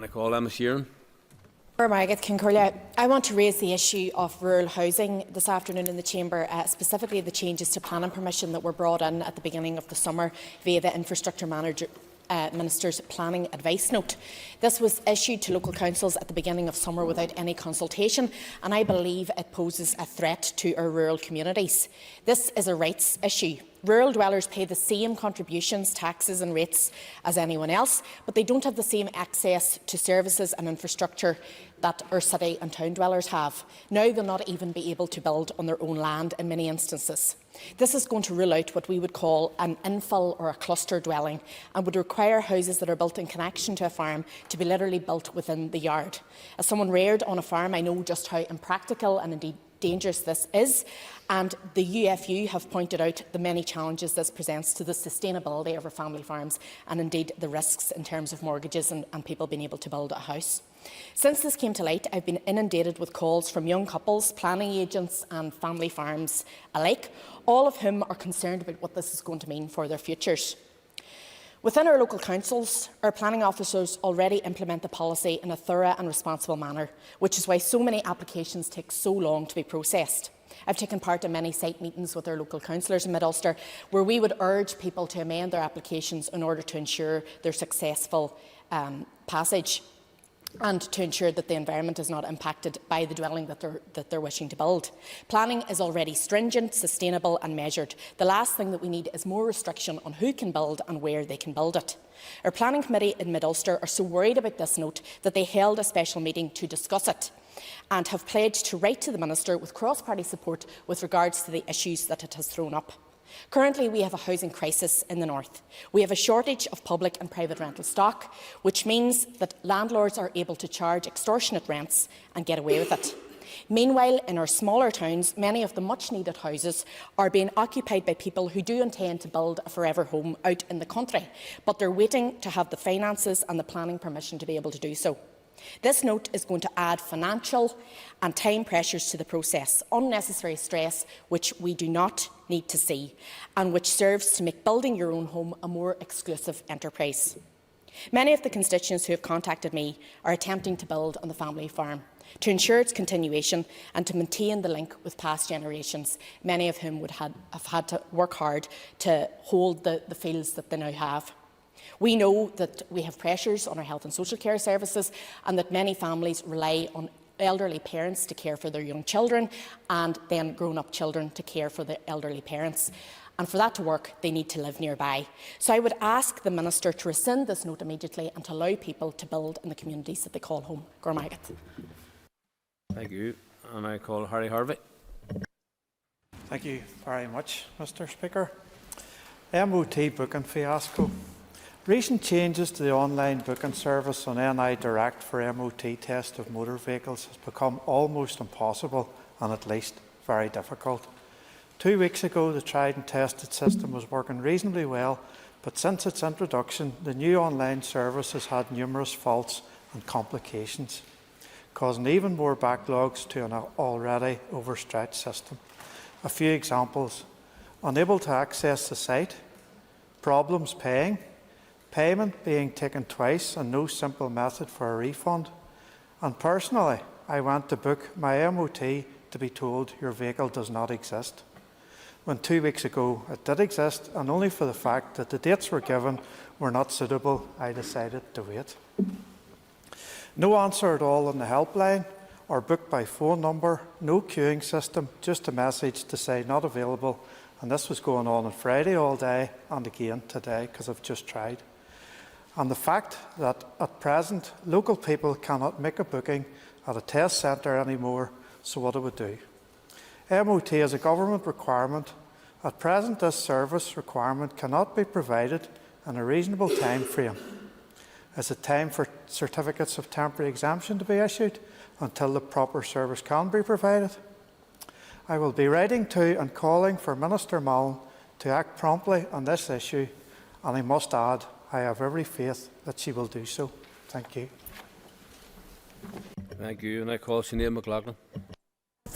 I call Emma Sheerin. I want to raise the issue of rural housing this afternoon in the Chamber, specifically the changes to planning permission that were brought in at the beginning of the summer via the Infrastructure Minister's Planning Advice Note. This was issued to local councils at the beginning of summer without any consultation, and I believe it poses a threat to our rural communities. This is a rights issue. Rural dwellers pay the same contributions, taxes and rates as anyone else, but they don't have the same access to services and infrastructure that our city and town dwellers have. Now they'll not even be able to build on their own land in many instances. This is going to rule out what we would call an infill or a cluster dwelling and would require houses that are built in connection to a farm to be literally built within the yard. As someone reared on a farm, I know just how impractical and indeed dangerous this is, and the UFU have pointed out the many challenges this presents to the sustainability of our family farms and indeed the risks in terms of mortgages and people being able to build a house. Since this came to light, I've been inundated with calls from young couples, planning agents and family farms alike, all of whom are concerned about what this is going to mean for their futures. Within our local councils, our planning officers already implement the policy in a thorough and responsible manner, which is why so many applications take so long to be processed. I've taken part in many site meetings with our local councillors in Mid-Ulster, where we would urge people to amend their applications in order to ensure their successful passage and to ensure that the environment is not impacted by the dwelling that they're wishing to build. Planning is already stringent, sustainable and measured. The last thing that we need is more restriction on who can build and where they can build it. Our planning committee in Mid-Ulster are so worried about this note that they held a special meeting to discuss it and have pledged to write to the Minister with cross-party support with regards to the issues that it has thrown up. Currently, we have a housing crisis in the north. We have a shortage of public and private rental stock, which means that landlords are able to charge extortionate rents and get away with it. Meanwhile, in our smaller towns, many of the much-needed houses are being occupied by people who do intend to build a forever home out in the country, but they're waiting to have the finances and the planning permission to be able to do so. This note is going to add financial and time pressures to the process, unnecessary stress which we do not need to see, and which serves to make building your own home a more exclusive enterprise. Many of the constituents who have contacted me are attempting to build on the family farm to ensure its continuation and to maintain the link with past generations, many of whom would have had to work hard to hold the fields that they now have. We know that we have pressures on our health and social care services and that many families rely on elderly parents to care for their young children and then grown-up children to care for the elderly parents. And for that to work, they need to live nearby. So I would ask the Minister to rescind this note immediately and to allow people to build in the communities that they call home. Thank you. And I call Harvey. Thank you very much, Mr. Speaker. MOT booking fiasco. Recent changes to the online booking service on NI Direct for MOT test of motor vehicles has become almost impossible and at least very difficult. 2 weeks ago, the tried and tested system was working reasonably well, but since its introduction, the new online service has had numerous faults and complications, causing even more backlogs to an already overstretched system. A few examples: unable to access the site, problems paying, payment being taken twice and no simple method for a refund. And personally, I went to book my MOT to be told your vehicle does not exist, when 2 weeks ago it did exist, and only for the fact that the dates were given were not suitable, I decided to wait. No answer at all on the helpline or book by phone number, no queuing system, just a message to say not available, and this was going on Friday all day and again today because I've just tried. And the fact that at present local people cannot make a booking at a test centre anymore, so what do we do? MOT is a government requirement. At present, this service requirement cannot be provided in a reasonable time frame. Is it time for certificates of temporary exemption to be issued until the proper service can be provided? I will be writing to and calling for Minister McLaughlin to act promptly on this issue, and I must add, I have every faith that she will do so. Thank you. Thank you. And I call Sinead McLaughlin.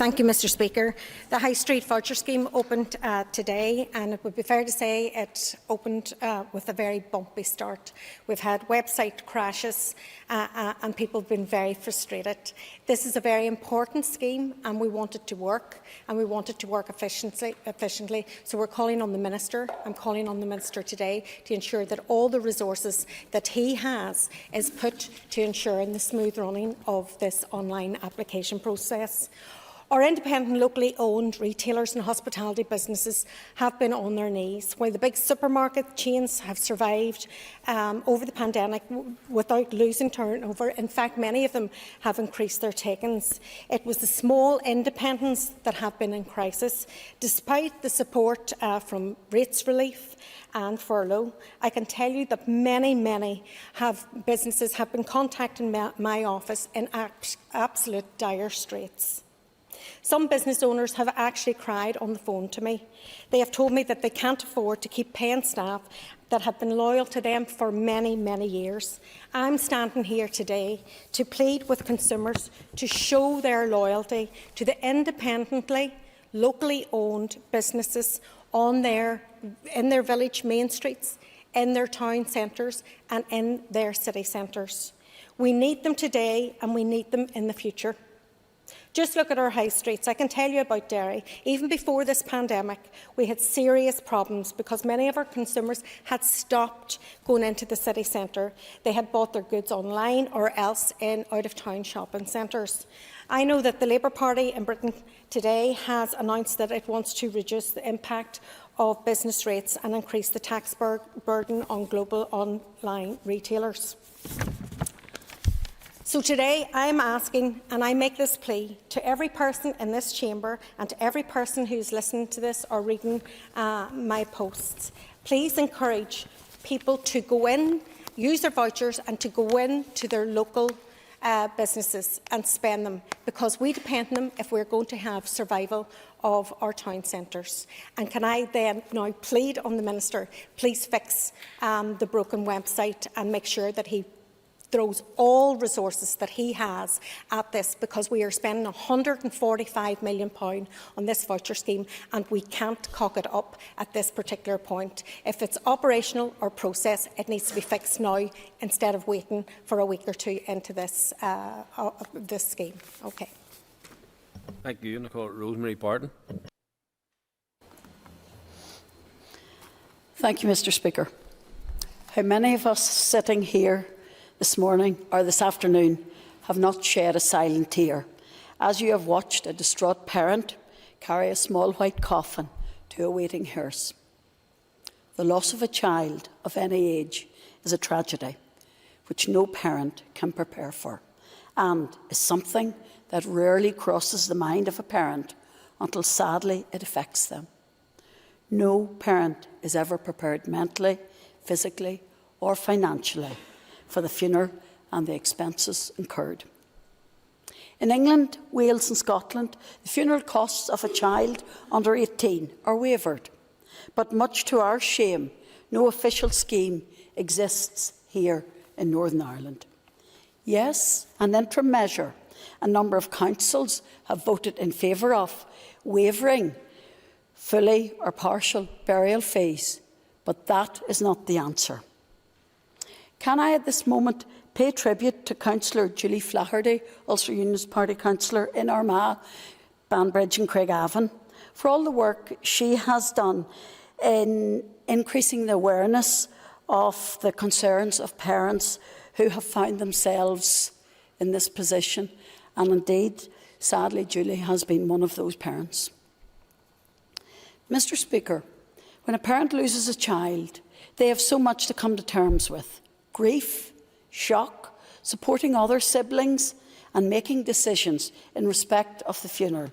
Thank you, Mr Speaker. The High Street Voucher Scheme opened today, and it would be fair to say it opened with a very bumpy start. We've had website crashes and people have been very frustrated. This is a very important scheme and we want it to work, and we want it to work efficiently. So we're calling on the Minister, I'm calling on the Minister today to ensure that all the resources that he has is put to ensuring the smooth running of this online application process. Our independent, locally owned retailers and hospitality businesses have been on their knees, while the big supermarket chains have survived over the pandemic without losing turnover. In fact, many of them have increased their takings. It was the small independents that have been in crisis. Despite the support from rates relief and furlough, I can tell you that many businesses have been contacting my office in absolute dire straits. Some business owners have actually cried on the phone to me. They have told me that they can't afford to keep paying staff that have been loyal to them for many years. I'm standing here today to plead with consumers to show their loyalty to the independently, locally owned businesses in their village main streets, in their town centres and in their city centres. We need them today and we need them in the future. Just look at our high streets. I can tell you about Derry. Even before this pandemic, we had serious problems because many of our consumers had stopped going into the city centre. They had bought their goods online or else in out-of-town shopping centres. I know that the Labour Party in Britain today has announced that it wants to reduce the impact of business rates and increase the tax burden on global online retailers. So today I am asking, and I make this plea to every person in this chamber and to every person who is listening to this or reading my posts, please encourage people to go in, use their vouchers and to go in to their local businesses and spend them, because we depend on them if we're going to have survival of our town centres. And can I then now plead on the Minister, please fix the broken website and make sure that he throws all resources that he has at this, because we are spending £145 million on this voucher scheme and we can't cock it up at this particular point. If it's operational or process, it needs to be fixed now instead of waiting for a week or two into this, this scheme. Okay. Thank you. Nicole. Rosemary. Barton. Thank you, Mr Speaker. How many of us sitting here this morning or this afternoon have not shed a silent tear as you have watched a distraught parent carry a small white coffin to a waiting hearse? The loss of a child of any age is a tragedy which no parent can prepare for, and is something that rarely crosses the mind of a parent until sadly it affects them. No parent is ever prepared mentally, physically or financially for the funeral and the expenses incurred. In England, Wales and Scotland, the funeral costs of a child under 18 are waived, but much to our shame, no official scheme exists here in Northern Ireland. Yes, an interim measure. A number of councils have voted in favour of waiving fully or partial burial fees, but that is not the answer. Can I at this moment pay tribute to Councillor Julie Flaherty, Ulster Unionist Party Councillor in Armagh, Banbridge and Craigavon, for all the work she has done in increasing the awareness of the concerns of parents who have found themselves in this position. And indeed, sadly, Julie has been one of those parents. Mr Speaker, when a parent loses a child, they have so much to come to terms with: grief, shock, supporting other siblings and making decisions in respect of the funeral.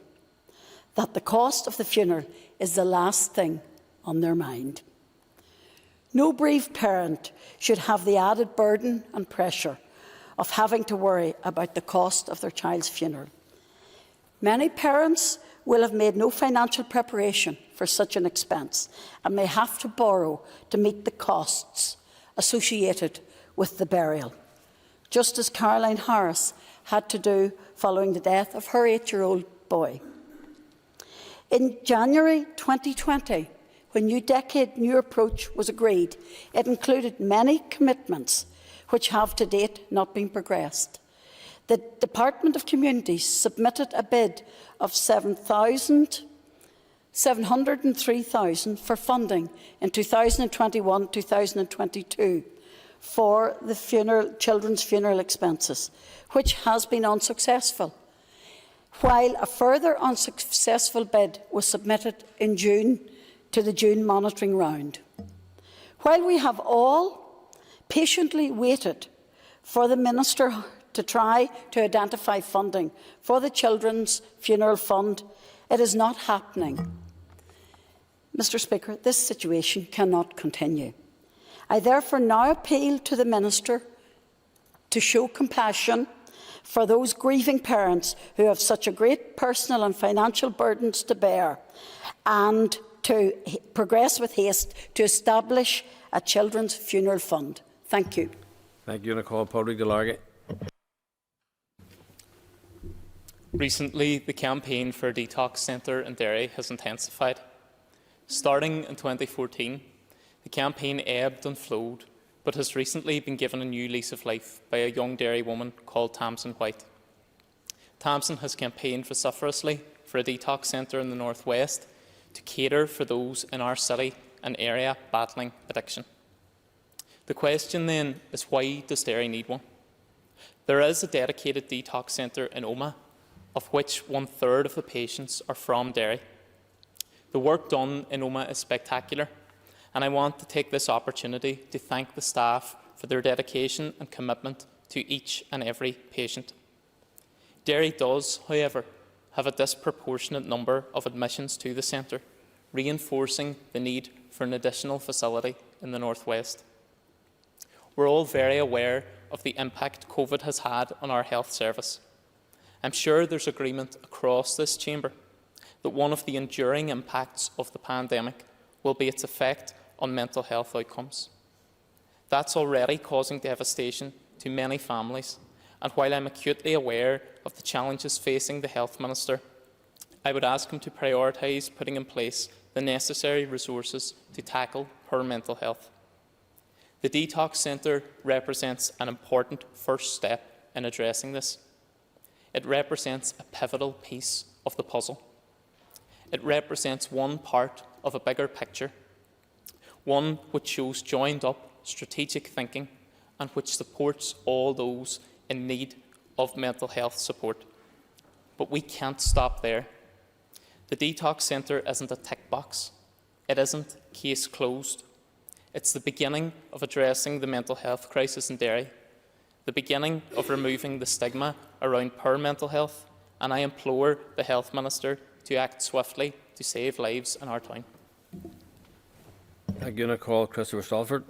That the cost of the funeral is the last thing on their mind. No bereaved parent should have the added burden and pressure of having to worry about the cost of their child's funeral. Many parents will have made no financial preparation for such an expense and may have to borrow to meet the costs associated with the burial, just as Caroline Harris had to do following the death of her 8-year-old boy. In January 2020, when New Decade New Approach was agreed, it included many commitments which have to date not been progressed. The Department of Communities submitted a bid of $703,000 for funding in 2021-2022 for the children's funeral expenses, which has been unsuccessful, while a further unsuccessful bid was submitted in June to the June monitoring round. While we have all patiently waited for the Minister to try to identify funding for the Children's Funeral Fund, it is not happening. Mr. Speaker, this situation cannot continue. I therefore now appeal to the Minister to show compassion for those grieving parents who have such a great personal and financial burdens to bear, and to progress with haste to establish a children's funeral fund. Thank you. Thank you. And I call Padraig Delargy. Recently, the campaign for a detox centre in Derry has intensified. Starting in 2014, the campaign ebbed and flowed, but has recently been given a new lease of life by a young Derry woman called Tamsin White. Tamsin has campaigned vociferously for a detox centre in the North West to cater for those in our city and area battling addiction. The question then is, why does Derry need one? There is a dedicated detox centre in Omagh, of which 1/3 of the patients are from Derry. The work done in Omagh is spectacular, and I want to take this opportunity to thank the staff for their dedication and commitment to each and every patient. Derry does, however, have a disproportionate number of admissions to the centre, reinforcing the need for an additional facility in the North West. We're all very aware of the impact COVID has had on our health service. I'm sure there's agreement across this chamber that one of the enduring impacts of the pandemic will be its effect on mental health outcomes. That's already causing devastation to many families, and while I'm acutely aware of the challenges facing the Health Minister, I would ask him to prioritise putting in place the necessary resources to tackle poor mental health. The Detox Centre represents an important first step in addressing this. It represents a pivotal piece of the puzzle. It represents one part of a bigger picture, one which shows joined-up strategic thinking and which supports all those in need of mental health support. But we can't stop there. The Detox Centre isn't a tick box. It isn't case closed. It's the beginning of addressing the mental health crisis in Derry, the beginning of removing the stigma around poor mental health, and I implore the Health Minister to act swiftly to save lives in our town. Thank you. And I call Christopher Stalford.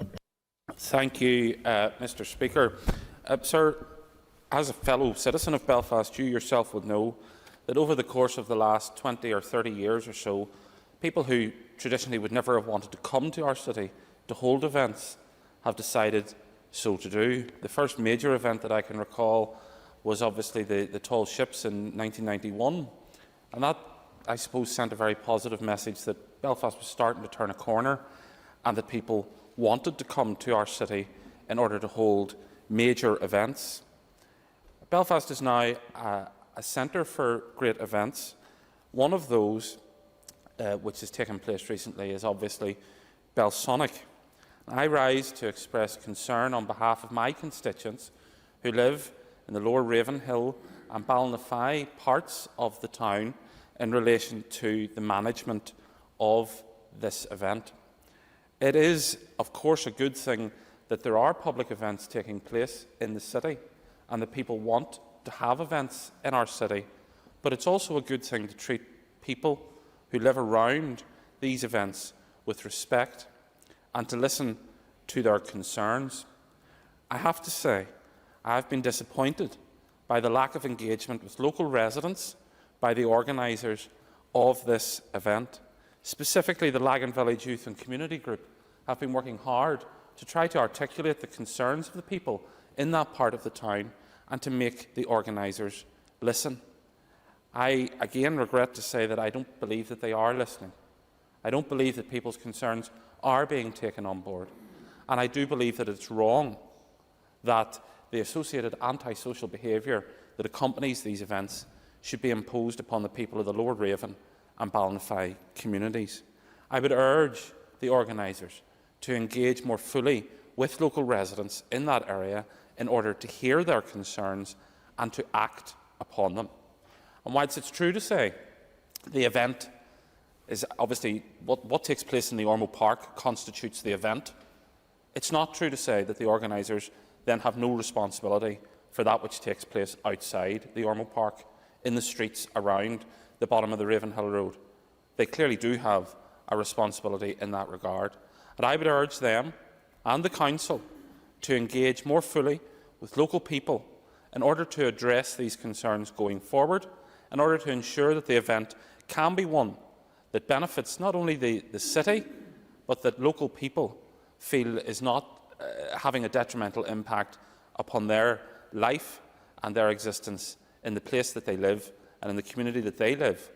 Thank you, Mr. Speaker. Sir, as a fellow citizen of Belfast, you yourself would know that over the course of the last 20 or 30 years or so, people who traditionally would never have wanted to come to our city to hold events have decided so to do. The first major event that I can recall was obviously the tall ships in 1991, and that, I suppose, sent a very positive message that Belfast was starting to turn a corner and that people wanted to come to our city in order to hold major events. Belfast is now a centre for great events. One of those, which has taken place recently, is obviously Belsonic. I rise to express concern on behalf of my constituents who live in the Lower Ravenhill and Ballinafi parts of the town in relation to the management of this event. It is, of course, a good thing that there are public events taking place in the city and that people want to have events in our city, but it's also a good thing to treat people who live around these events with respect and to listen to their concerns. I have to say, I have been disappointed by the lack of engagement with local residents by the organisers of this event. Specifically, the Lagan Village Youth and Community Group have been working hard to try to articulate the concerns of the people in that part of the town and to make the organisers listen. I again regret to say that I don't believe that they are listening. I don't believe that people's concerns are being taken on board. And I do believe that it's wrong that the associated antisocial behaviour that accompanies these events should be imposed upon the people of the Lower Raven and Ballinafie communities. I would urge the organisers to engage more fully with local residents in that area in order to hear their concerns and to act upon them. And whilst it's true to say the event is obviously what takes place in the Ormeau Park constitutes the event, it's not true to say that the organisers then have no responsibility for that which takes place outside the Ormeau Park, in the streets around the bottom of the Ravenhill Road. They clearly do have a responsibility in that regard. And I would urge them and the Council to engage more fully with local people in order to address these concerns going forward, in order to ensure that the event can be one that benefits not only the city, but that local people feel is not having a detrimental impact upon their life and their existence in the place that they live and in the community that they live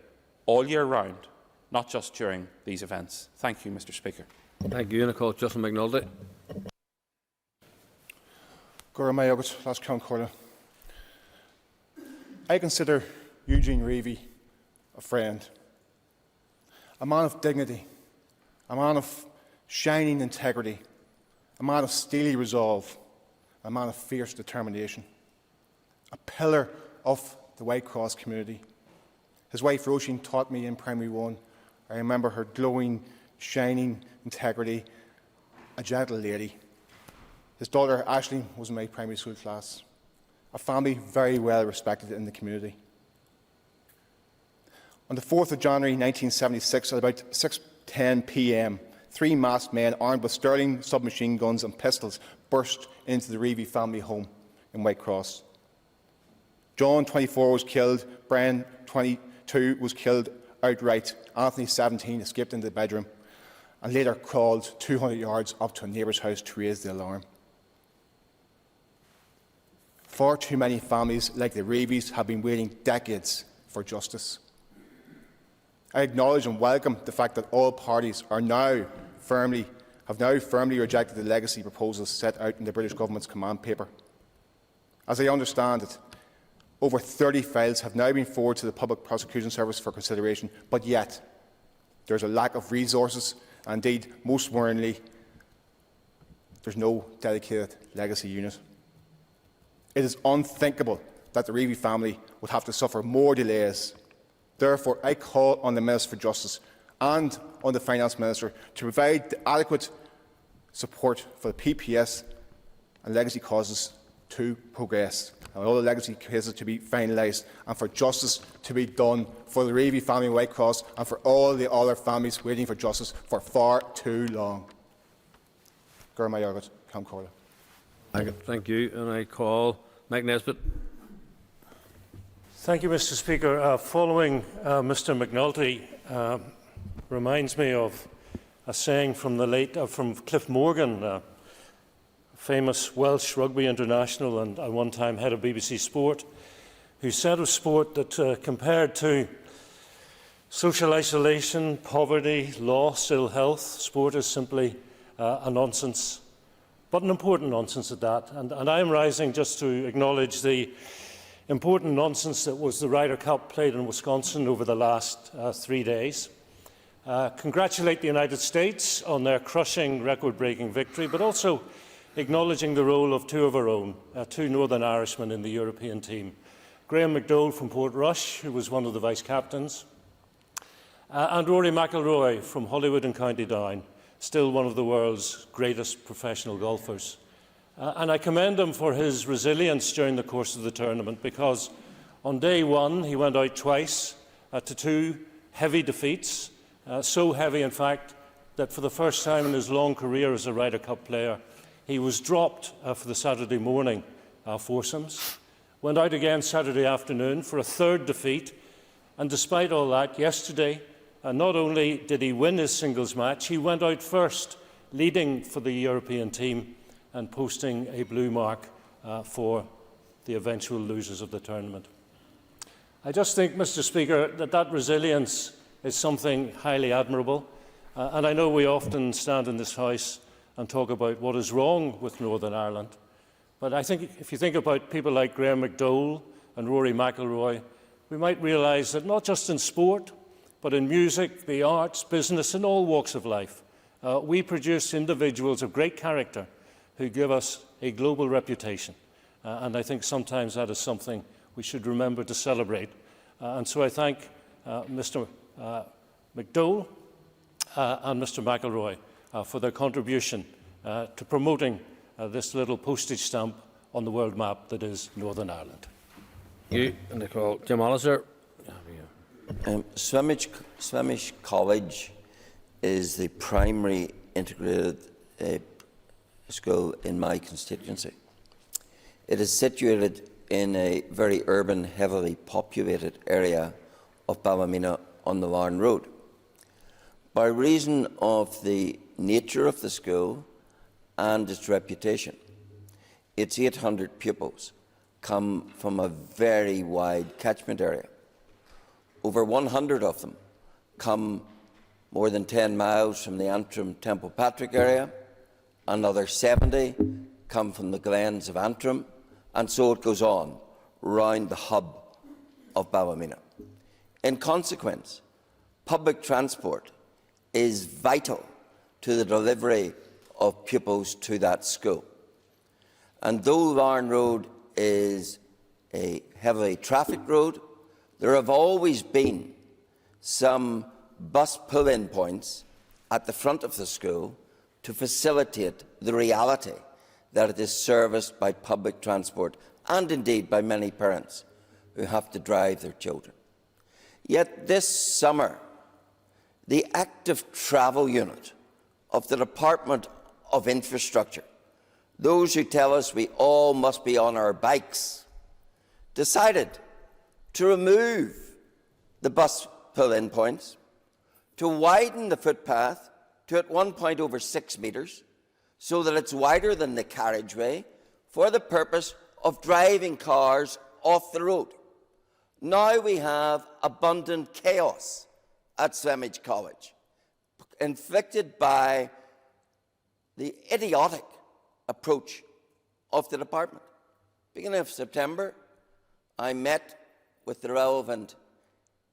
all year round, not just during these events. Thank you, Mr. Speaker. Thank you. And I call Justin McNulty. I consider Eugene Reevy a friend, a man of dignity, a man of shining integrity, a man of steely resolve, a man of fierce determination, a pillar of the White Cross community. His wife Roisin taught me in Primary 1. I remember her glowing, shining integrity, a gentle lady. His daughter Aisling was in my primary school class, a family very well respected in the community. On the 4th of January 1976, at about 6:10 p.m, 3 masked men armed with Sterling submachine guns and pistols burst into the Reevy family home in Whitecross. John, 24, was killed, Brian, 22, was killed outright, Anthony, 17, escaped into the bedroom and later crawled 200 yards up to a neighbour's house to raise the alarm. Far too many families like the Reevys have been waiting decades for justice. I acknowledge and welcome the fact that all parties have now firmly rejected the legacy proposals set out in the British Government's command paper. As I understand it, over 30 files have now been forwarded to the Public Prosecution Service for consideration, but yet there is a lack of resources, and indeed, most worryingly, there is no dedicated legacy unit. It is unthinkable that the Reevy family would have to suffer more delays. Therefore, I call on the Minister for Justice and on the Finance Minister to provide the adequate support for the PPS and legacy causes to progress, and all the legacy cases to be finalised, and for justice to be done for the Reevy family in Whitecross and for all the other families waiting for justice for far too long. Thank you. And I call Mike Nesbitt. Thank you, Mr. Speaker. Following Mr. McNulty reminds me of a saying from from Cliff Morgan, famous Welsh rugby international and at one time head of BBC Sport, who said of sport that compared to social isolation, poverty, loss, ill health, sport is simply a nonsense, but an important nonsense at that. And I am rising just to acknowledge the important nonsense that was the Ryder Cup played in Wisconsin over the last 3 days. Congratulate the United States on their crushing, record-breaking victory, but also acknowledging the role of two of our own, two Northern Irishmen in the European team. Graham McDowell from Portrush, who was one of the vice-captains, and Rory McIlroy from Hollywood and County Down, still one of the world's greatest professional golfers. And I commend him for his resilience during the course of the tournament, because on day one he went out twice to 2 heavy defeats, so heavy in fact that for the first time in his long career as a Ryder Cup player he was dropped for the Saturday morning foursomes, went out again Saturday afternoon for a 3rd defeat, and despite all that, yesterday not only did he win his singles match, he went out first, leading for the European team and posting a blue mark for the eventual losers of the tournament. I just think, Mr Speaker, that resilience is something highly admirable. And I know we often stand in this House and talk about what is wrong with Northern Ireland. But I think if you think about people like Graham McDowell and Rory McIlroy, we might realise that not just in sport, but in music, the arts, business, and all walks of life, we produce individuals of great character who give us a global reputation. And I think sometimes that is something we should remember to celebrate. And so I thank Mr McDowell and Mr McIlroy for their contribution to promoting this little postage stamp on the world map that is Northern Ireland. You and I call Jim Allister. Slemish College is the primary integrated school in my constituency. It is situated in a very urban, heavily populated area of Ballymena on the Larne Road. By reason of the nature of the school and its reputation, its 800 pupils come from a very wide catchment area. Over 100 of them come more than 10 miles from the Antrim Temple Patrick area. Another 70 come from the glens of Antrim, and so it goes on round the hub of Ballymena. In consequence, public transport is vital to the delivery of pupils to that school. And though Larne Road is a heavily trafficked road, there have always been some bus pull-in points at the front of the school to facilitate the reality that it is serviced by public transport and indeed by many parents who have to drive their children. Yet this summer, the active travel unit of the Department of Infrastructure, those who tell us we all must be on our bikes, decided to remove the bus pull-in points, to widen the footpath to at one point over 6 metres, so that it's wider than the carriageway, for the purpose of driving cars off the road. Now we have abundant chaos at Slemish College, inflicted by the idiotic approach of the department. Beginning of September, I met with the relevant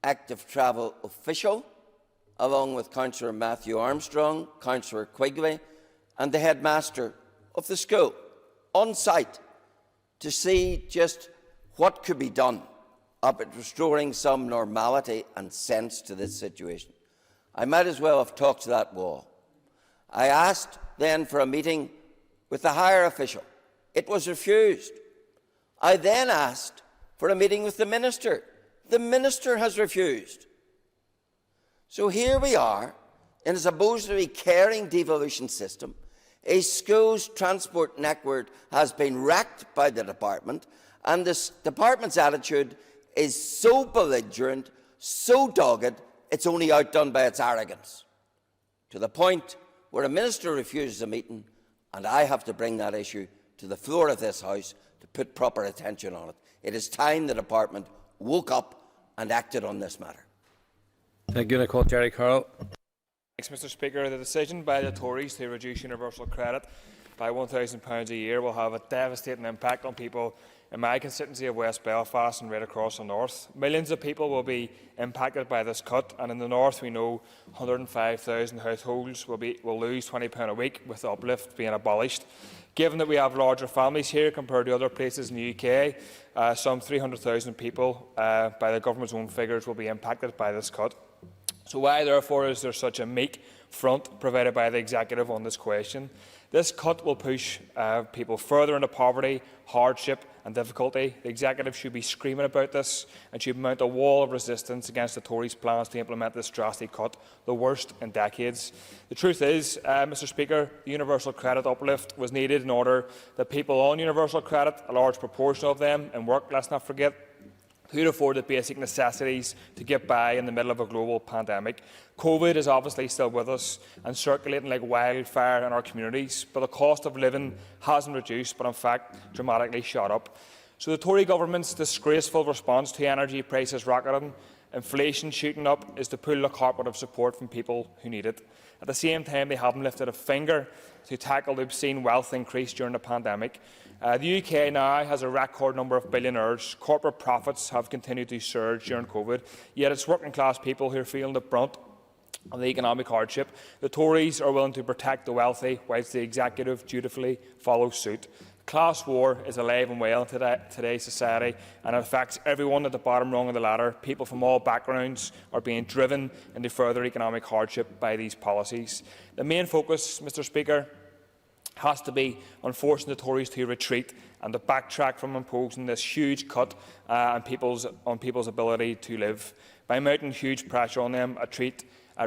active travel official, along with Councillor Matthew Armstrong, Councillor Quigley, and the headmaster of the school, on site, to see just what could be done about restoring some normality and sense to this situation. I might as well have talked to that wall. I asked then for a meeting with the higher official. It was refused. I then asked for a meeting with the minister. The minister has refused. So here we are, in a supposedly caring devolution system. A school's transport network has been wrecked by the department, and this department's attitude is so belligerent, so dogged, it's only outdone by its arrogance, to the point where a minister refuses a meeting, and I have to bring that issue to the floor of this House to put proper attention on it. It is time the department woke up and acted on this matter. Thank you. I call Gerry Carroll. Thanks, Mr Speaker. The decision by the Tories to reduce universal credit by £1,000 a year will have a devastating impact on people in my constituency of West Belfast and right across the north. Millions of people will be impacted by this cut, and in the north we know 105,000 households will lose £20 a week, with the uplift being abolished. Given that we have larger families here compared to other places in the UK, some 300,000 people, by the government's own figures, will be impacted by this cut. So why, therefore, is there such a meek front provided by the Executive on this question? This cut will push people further into poverty, hardship and difficulty. The Executive should be screaming about this and should mount a wall of resistance against the Tories' plans to implement this drastic cut, the worst in decades. The truth is, Mr Speaker, the universal credit uplift was needed in order that people on universal credit, a large proportion of them in work, let's not forget, could afford the basic necessities to get by in the middle of a global pandemic. COVID is obviously still with us and circulating like wildfire in our communities, but the cost of living hasn't reduced, but in fact dramatically shot up. So the Tory government's disgraceful response to energy prices rocketing, inflation shooting up, is to pull the carpet of support from people who need it. At the same time, they haven't lifted a finger to tackle the obscene wealth increase during the pandemic. The UK now has a record number of billionaires. Corporate profits have continued to surge during COVID, yet it's working-class people who are feeling the brunt of the economic hardship. The Tories are willing to protect the wealthy, whilst the executive dutifully follows suit. Class war is alive and well in today's society, and it affects everyone at the bottom rung of the ladder. People from all backgrounds are being driven into further economic hardship by these policies. The main focus, Mr Speaker, has to be on forcing the Tories to retreat and to backtrack from imposing this huge cut on people's ability to live. By mounting huge pressure on them, a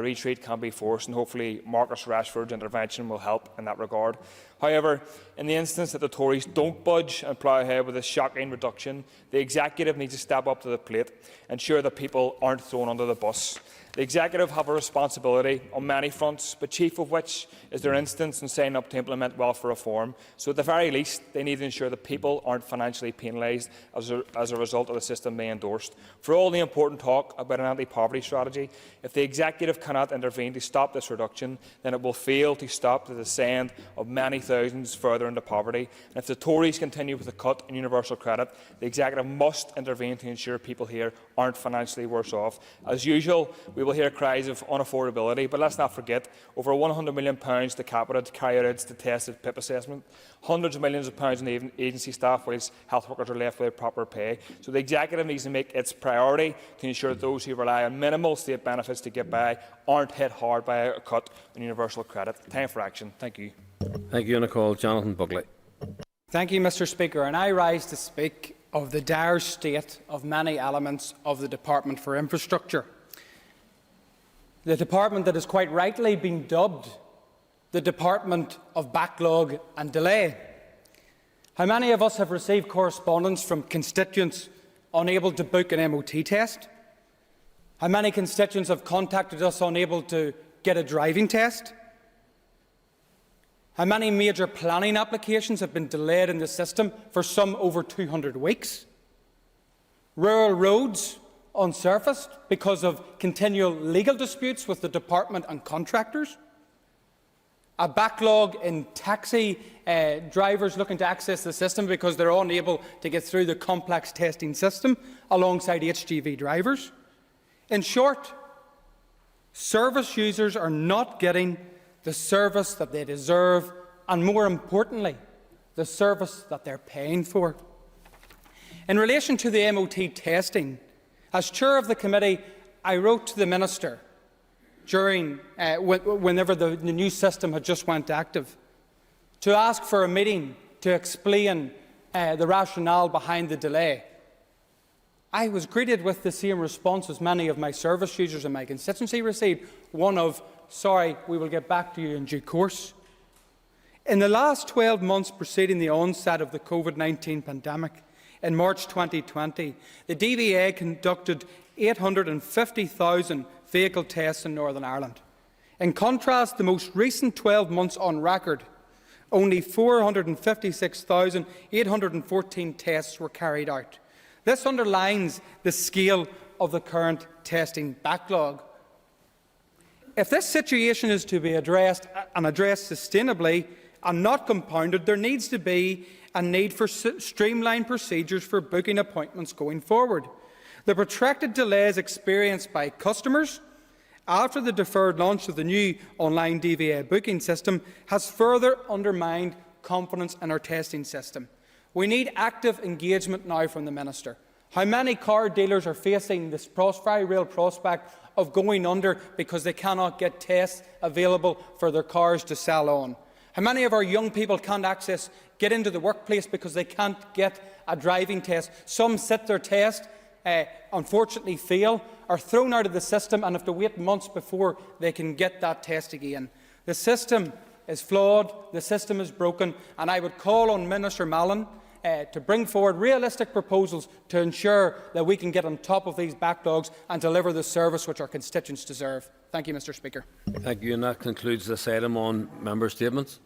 retreat can be forced, and hopefully Marcus Rashford's intervention will help in that regard. However, in the instance that the Tories don't budge and plough ahead with a shocking reduction, the executive needs to step up to the plate, ensure that people aren't thrown under the bus. The executive have a responsibility on many fronts, but chief of which is their instance in signing up to implement welfare reform. So at the very least, they need to ensure that people aren't financially penalised as a result of the system they endorsed. For all the important talk about an anti-poverty strategy, if the executive cannot intervene to stop this reduction, then it will fail to stop the descent of many thousands further into poverty. And if the Tories continue with the cut in universal credit, the executive must intervene to ensure people here aren't financially worse off. As usual, we will hear cries of unaffordability, but let's not forget over £100 million to Capita to carry out its detested PIP assessment, hundreds of millions of pounds in agency staff, whilst health workers are left without proper pay. So the executive needs to make its priority to ensure that those who rely on minimal state benefits to get by aren't hit hard by a cut in universal credit. Time for action. Thank you. Thank you. And I call Jonathan Buckley. Thank you, Mr Speaker. And I rise to speak of the dire state of many elements of the Department for Infrastructure. The department that has quite rightly been dubbed the Department of Backlog and Delay. How many of us have received correspondence from constituents unable to book an MOT test? How many constituents have contacted us unable to get a driving test? How many major planning applications have been delayed in the system for some over 200 weeks? Rural roads unsurfaced because of continual legal disputes with the department and contractors. A backlog in taxi drivers looking to access the system because they're unable to get through the complex testing system alongside HGV drivers. In short, service users are not getting the service that they deserve and, more importantly, the service that they're paying for. In relation to the MOT testing, as chair of the committee, I wrote to the Minister during whenever the new system had just went active to ask for a meeting to explain the rationale behind the delay. I was greeted with the same response as many of my service users in my constituency received, one of, "Sorry, we will get back to you in due course." In the last 12 months preceding the onset of the COVID-19 pandemic, in March 2020, the DVA conducted 850,000 vehicle tests in Northern Ireland. In contrast, the most recent 12 months on record, only 456,814 tests were carried out. This underlines the scale of the current testing backlog. If this situation is to be addressed sustainably and not compounded, there needs to be a need for streamlined procedures for booking appointments going forward. The protracted delays experienced by customers after the deferred launch of the new online DVA booking system has further undermined confidence in our testing system. We need active engagement now from the Minister. How many car dealers are facing this very real prospect of going under because they cannot get tests available for their cars to sell on? How many of our young people can't get into the workplace because they can't get a driving test? Some sit their test, unfortunately fail, are thrown out of the system and have to wait months before they can get that test again. The system is flawed, the system is broken, and I would call on Minister Mallon to bring forward realistic proposals to ensure that we can get on top of these backlogs and deliver the service which our constituents deserve. Thank you, Mr Speaker. Thank you. And that concludes this item on member statements.